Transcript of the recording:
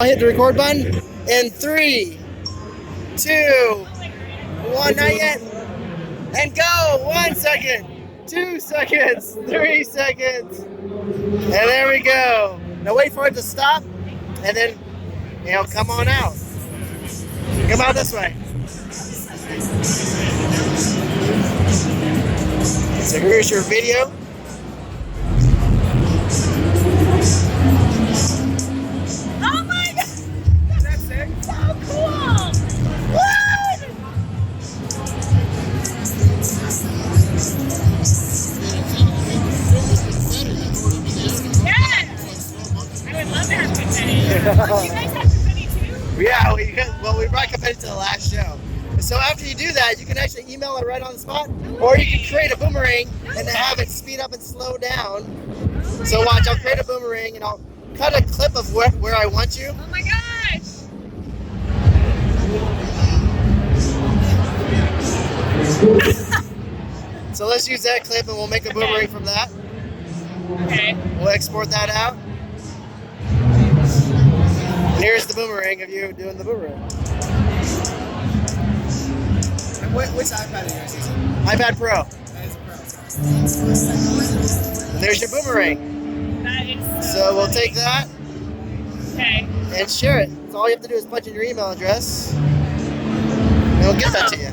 I'll hit the record button in 3, 2, 1, not yet, and go. 1 second, 2 seconds, 3 seconds, and there we go. Now wait for it to stop, and then come on out. Come out this way. So here's your video. Oh my god! That's so cool! What? Yes! I would love to have confetti. You guys have confetti too? Yeah, we brought confetti to the last show. So after you do that, you can actually email it right on the spot, or you can create a boomerang and have it speed up and slow down. So watch, I'll create a boomerang and I'll cut a clip of where I want you. Oh my gosh! So let's use that clip and we'll make a boomerang from that. Okay. We'll export that out. And here's the boomerang of you doing the boomerang. Which iPad are you guys using? iPad Pro. That is a Pro. And there's your boomerang. That is So we'll take that okay. and share it. So all you have to do is punch in your email address and we'll get that to you.